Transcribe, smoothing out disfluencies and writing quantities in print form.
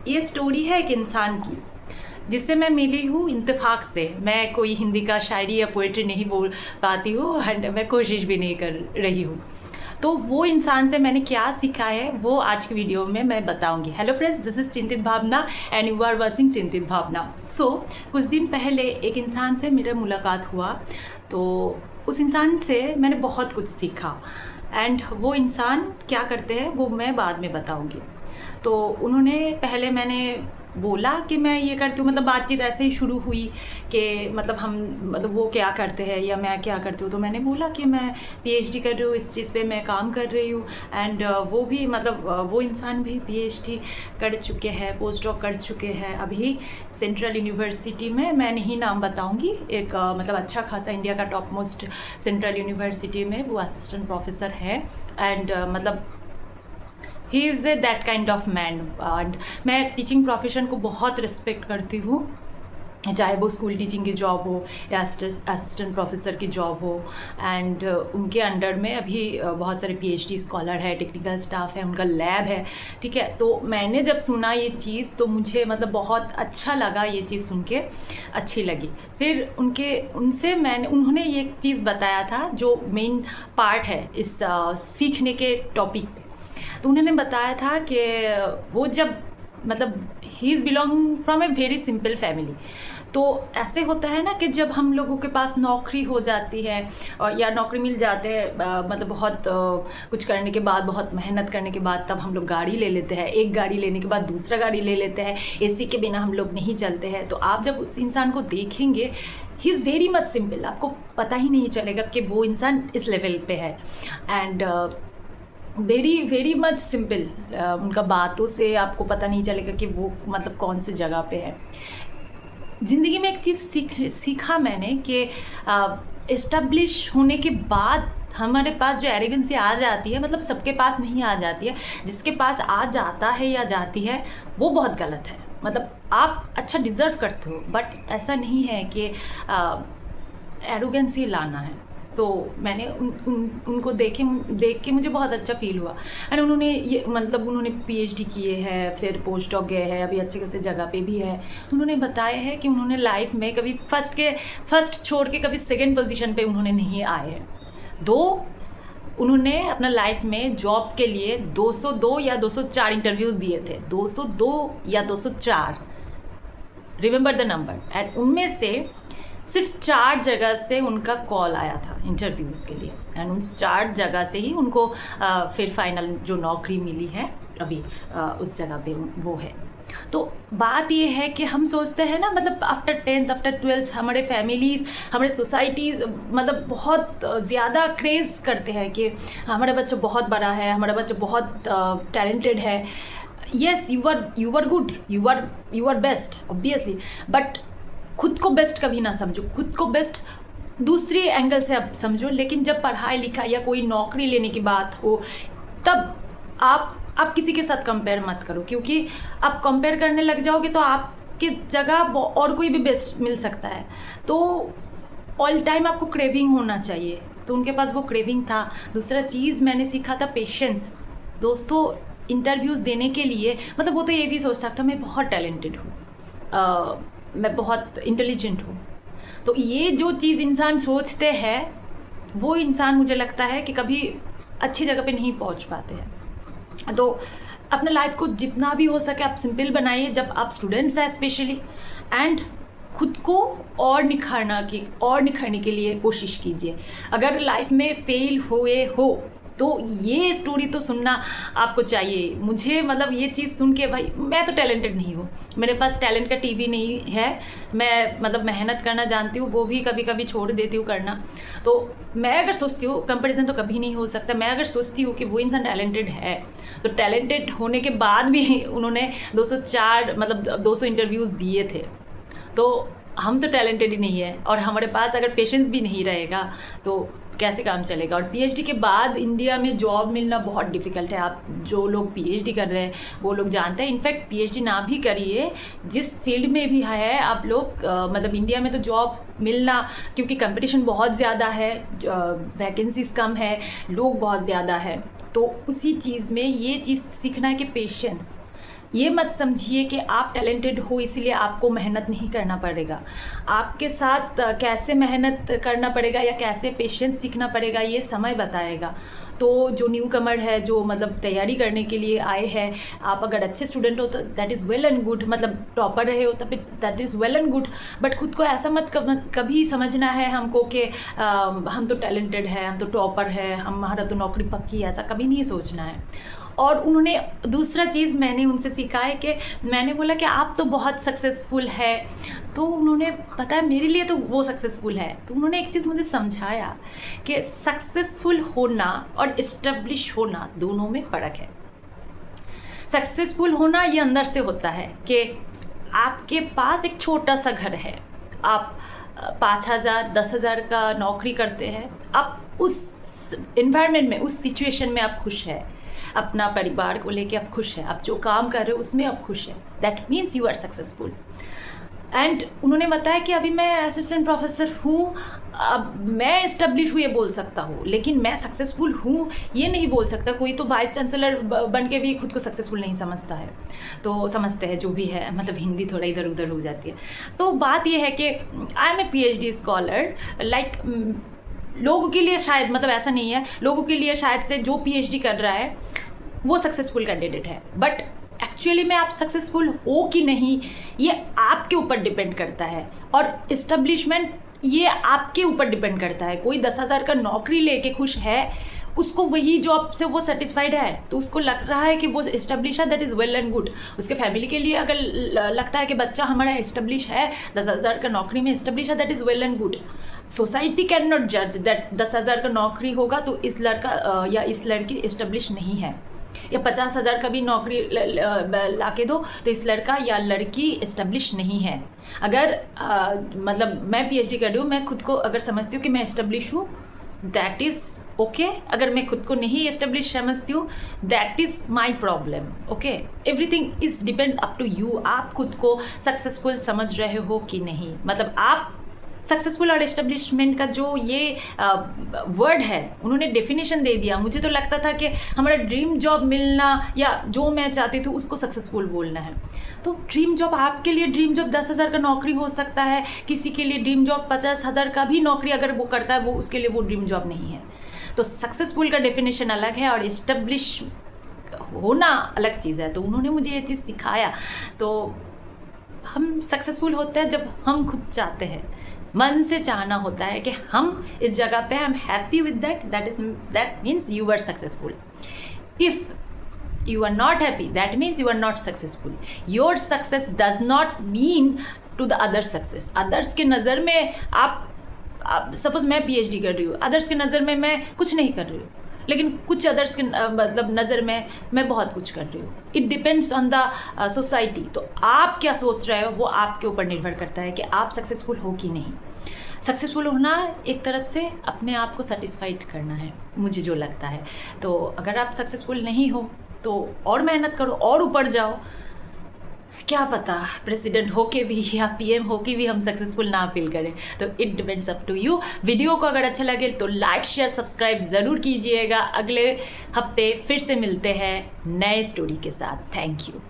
ये स्टोरी है एक इंसान की जिससे मैं मिली हूँ इत्तेफाक से। मैं कोई हिंदी का शायरी या पोइट्री नहीं बोल पाती हूँ एंड मैं कोशिश भी नहीं कर रही हूँ। तो वो इंसान से मैंने क्या सीखा है वो आज की वीडियो में मैं बताऊंगी। हेलो फ्रेंड्स, दिस इज़ चिंतित भावना एंड यू आर वाचिंग चिंतित भावना। सो कुछ दिन पहले एक इंसान से मेरा मुलाकात हुआ, तो उस इंसान से मैंने बहुत कुछ सीखा एंड वो इंसान क्या करते हैं वो मैं बाद में बताऊंगी। तो उन्होंने पहले मैंने बोला कि मैं ये करती हूँ, मतलब बातचीत ऐसे ही शुरू हुई कि मतलब वो क्या करते हैं या मैं क्या करती हूँ। तो मैंने बोला कि मैं पीएचडी कर रही हूँ, इस चीज़ पे मैं काम कर रही हूँ एंड वो भी वो इंसान भी पीएचडी कर चुके हैं, पोस्ट डॉक कर चुके हैं अभी सेंट्रल यूनिवर्सिटी में। मैं नहीं नाम बताऊँगी, एक अच्छा खासा इंडिया का टॉप मोस्ट सेंट्रल यूनिवर्सिटी में वो असिस्टेंट प्रोफेसर है and he is that kind of man. And मैं टीचिंग प्रोफेशन को बहुत रिस्पेक्ट करती हूँ, चाहे वो स्कूल टीचिंग की जॉब हो या असिस्टेंट प्रोफेसर की जॉब हो। एंड उनके अंडर में अभी बहुत सारे पीएचडी स्कॉलर है, टेक्निकल स्टाफ है, उनका लैब है, ठीक है। तो मैंने जब सुना ये चीज़ तो मुझे बहुत अच्छा लगा, ये चीज़ सुन के अच्छी लगी। फिर उन्होंने ये चीज़ बताया था जो मेन पार्ट है इस सीखने के टॉपिक पे। तो उन्होंने बताया था कि वो जब he is belong from a very simple family. तो ऐसे होता है ना कि जब हम लोगों के पास नौकरी हो जाती है और या नौकरी मिल जाते हैं, बहुत कुछ करने के बाद, बहुत मेहनत करने के बाद, तब हम लोग गाड़ी ले लेते हैं। एक गाड़ी लेने के बाद दूसरा गाड़ी ले लेते हैं, एसी के बिना हम लोग नहीं चलते हैं। तो आप जब उस इंसान को देखेंगे, he is very much simple, आपको पता ही नहीं चलेगा कि वो इंसान इस लेवल पे है and very very much simple. उनका बातों से आपको पता नहीं चलेगा कि वो कौन सी जगह पे है। ज़िंदगी में एक चीज़ सीखा मैंने कि इस्टेब्लिश होने के बाद हमारे पास जो एरोगेंसी आ जाती है, सबके पास नहीं आ जाती है, जिसके पास आ जाता है या जाती है वो बहुत गलत है। आप अच्छा डिज़र्व करते हो, बट ऐसा नहीं है कि एरोगेंसी लाना है। तो मैंने उनको देख के मुझे बहुत अच्छा फील हुआ एंड उन्होंने पीएचडी किए हैं, फिर पोस्ट डॉक गए हैं, अभी अच्छे खासे जगह पे भी है। तो उन्होंने बताया है कि उन्होंने लाइफ में कभी फर्स्ट छोड़ के कभी सेकंड पोजीशन पे उन्होंने नहीं आए हैं। उन्होंने अपना लाइफ में जॉब के लिए 202 या 204 इंटरव्यूज़ दिए थे, 202 या 204, रिमेंबर द नंबर। एंड उनमें से सिर्फ 4 जगह से उनका कॉल आया था इंटरव्यूज़ के लिए एंड उन 4 जगह से ही उनको फिर फाइनल जो नौकरी मिली है अभी उस जगह पे वो है। तो बात ये है कि हम सोचते हैं ना, आफ्टर 10th आफ्टर 12th हमारे फैमिलीज़, हमारे सोसाइटीज़ बहुत ज़्यादा क्रेज़ करते हैं कि हमारा बच्चा बहुत बड़ा है, हमारा बच्चा बहुत टैलेंटेड है। Yes, you are good, you are best obviously, but खुद को बेस्ट कभी ना समझो, खुद को बेस्ट दूसरी एंगल से अब समझो। लेकिन जब पढ़ाई लिखाई या कोई नौकरी लेने की बात हो, तब आप किसी के साथ कंपेयर मत करो, क्योंकि आप कंपेयर करने लग जाओगे तो आपकी जगह और कोई भी बेस्ट मिल सकता है। तो ऑल टाइम आपको क्रेविंग होना चाहिए, तो उनके पास वो क्रेविंग था। दूसरा चीज़ मैंने सीखा था पेशेंस। 200 इंटरव्यूज़ देने के लिए वो तो ये भी सोच सकता मैं बहुत टैलेंटेड हूँ, मैं बहुत इंटेलिजेंट हूँ। तो ये जो चीज़ इंसान सोचते हैं वो इंसान मुझे लगता है कि कभी अच्छी जगह पे नहीं पहुँच पाते हैं। तो अपना लाइफ को जितना भी हो सके आप सिंपल बनाइए जब आप स्टूडेंट्स हैं स्पेशली, एंड खुद को और निखारने के लिए कोशिश कीजिए। अगर लाइफ में फेल हुए हो तो ये स्टोरी तो सुनना आपको चाहिए। मुझे ये चीज़ सुन के, भाई मैं तो टैलेंटेड नहीं हूँ, मेरे पास टैलेंट का टीवी नहीं है, मैं मेहनत करना जानती हूँ, वो भी कभी कभी छोड़ देती हूँ करना। तो मैं अगर सोचती हूँ, कंपैरिजन तो कभी नहीं हो सकता, मैं अगर सोचती हूँ कि वो इंसान टैलेंटेड है, तो टैलेंटेड होने के बाद भी उन्होंने 204 200 इंटरव्यूज़ दिए थे। तो हम तो टैलेंटेड ही नहीं है, और हमारे पास अगर पेशेंस भी नहीं रहेगा तो कैसे काम चलेगा। और पीएचडी के बाद इंडिया में जॉब मिलना बहुत डिफ़िकल्ट है। आप जो लोग पीएचडी कर रहे हैं वो लोग जानते हैं। इनफैक्ट पीएचडी ना भी करिए, जिस फील्ड में भी है आप लोग, इंडिया में तो जॉब मिलना, क्योंकि कंपटीशन बहुत ज़्यादा है, वैकेंसीज़ कम है, लोग बहुत ज़्यादा है। तो उसी चीज़ में ये चीज़ सीखना है कि पेशेंस, ये मत समझिए कि आप टैलेंटेड हो इसलिए आपको मेहनत नहीं करना पड़ेगा। आपके साथ कैसे मेहनत करना पड़ेगा या कैसे पेशेंस सीखना पड़ेगा ये समय बताएगा। तो जो न्यू कमर है, जो मतलब तैयारी करने के लिए आए हैं, आप अगर अच्छे स्टूडेंट हो तो that is well and good, मतलब टॉपर रहे हो तब that is well and good. But खुद को ऐसा मत कभी समझना है हमको कि हम तो टैलेंटेड है, हम तो टॉपर है, हमारा तो नौकरी पक्की है, ऐसा कभी नहीं सोचना है। और उन्होंने दूसरा चीज़ मैंने उनसे सीखा है कि मैंने बोला कि आप तो बहुत सक्सेसफुल है, तो उन्होंने पता है मेरे लिए तो वो सक्सेसफुल है। तो उन्होंने एक चीज़ मुझे समझाया कि सक्सेसफुल होना और इस्टेब्लिश होना दोनों में फ़र्क है। सक्सेसफुल होना ये अंदर से होता है कि आपके पास एक छोटा सा घर है, आप 5,000 10,000 का नौकरी करते हैं, आप उस इन्वायरमेंट में, उस सिचुएशन में आप खुश है, अपना परिवार को लेके आप खुश हैं, आप जो काम कर रहे हो उसमें आप खुश हैं, that means you are successful. And उन्होंने बताया कि अभी मैं असिस्टेंट प्रोफेसर हूँ, अब मैं इस्टेब्लिश हूँ ये बोल सकता हूँ, लेकिन मैं सक्सेसफुल हूँ ये नहीं बोल सकता। कोई तो वाइस चांसलर बन के भी खुद को सक्सेसफुल नहीं समझता है, तो समझते हैं जो भी है, मतलब हिंदी थोड़ा इधर उधर हो जाती है। तो बात ये है कि I am a PhD scholar, like लोगों के लिए शायद, मतलब ऐसा नहीं है, लोगों के लिए शायद से जो PhD कर रहा है वो सक्सेसफुल कैंडिडेट है, बट एक्चुअली में आप सक्सेसफुल हो कि नहीं ये आपके ऊपर डिपेंड करता है। और इस्टेब्लिशमेंट ये आपके ऊपर डिपेंड करता है। कोई 10,000 का नौकरी लेके खुश है, उसको वही जॉब से वो सेटिस्फाइड है, तो उसको लग रहा है कि वो इस्टेब्लिश है, that is well and good. उसके फैमिली के लिए अगर लगता है कि बच्चा हमारा इस्टेब्लिश है, 10,000 का नौकरी में इस्टेब्लिश है, that is well and good. Society can not जज दैट 10,000 का नौकरी होगा तो इस लड़का या इस लड़की इस्टेब्लिश नहीं है, या 50,000 का भी नौकरी ला के दो तो इस लड़का या लड़की इस्टेब्लिश नहीं है। अगर मतलब मैं PhD कर रही हूँ, मैं खुद को अगर समझती हूँ कि मैं इस्टेब्लिश हूँ, दैट इज़ ओके। अगर मैं खुद को नहीं इस्टेब्लिश समझती हूँ, that is my problem. Okay, everything is depends up to you. आप खुद को सक्सेसफुल समझ रहे हो कि नहीं, मतलब आप सक्सेसफुल और एस्टेब्लिशमेंट का जो ये वर्ड है उन्होंने डेफिनेशन दे दिया। मुझे तो लगता था कि हमारा ड्रीम जॉब मिलना या जो मैं चाहती थी उसको सक्सेसफुल बोलना है। तो ड्रीम जॉब, आपके लिए ड्रीम जॉब 10,000 का नौकरी हो सकता है, किसी के लिए ड्रीम जॉब 50,000 का भी नौकरी अगर वो करता है, वो उसके लिए वो ड्रीम जॉब नहीं है। तो सक्सेसफुल का डेफिनेशन अलग है और एस्टेब्लिश होना अलग चीज़ है। तो उन्होंने मुझे ये चीज़ सिखाया। तो हम सक्सेसफुल होते हैं जब हम खुद चाहते हैं, मन से चाहना होता है कि हम इस जगह पे, I am happy with that means you are successful. If you are not happy, that means you are not successful. Your success does not mean to the other success. Others के नज़र में आप सपोज मैं PhD कर रही हूँ, others के नज़र में मैं कुछ नहीं कर रही हूँ, लेकिन कुछ अदर्स के मतलब नज़र में मैं बहुत कुछ कर रही हूँ। It depends on the society. तो आप क्या सोच रहे हो वो आपके ऊपर निर्भर करता है कि आप सक्सेसफुल हो कि नहीं। सक्सेसफुल होना एक तरफ से अपने आप को सेटिस्फाइड करना है, मुझे जो लगता है। तो अगर आप सक्सेसफुल नहीं हो तो और मेहनत करो और ऊपर जाओ। क्या पता प्रेसिडेंट होके भी या PM होके भी हम सक्सेसफुल ना फील करें। तो it depends up to you. Video को अगर अच्छा लगे तो लाइक शेयर सब्सक्राइब ज़रूर कीजिएगा। अगले हफ्ते फिर से मिलते हैं नए स्टोरी के साथ। Thank you.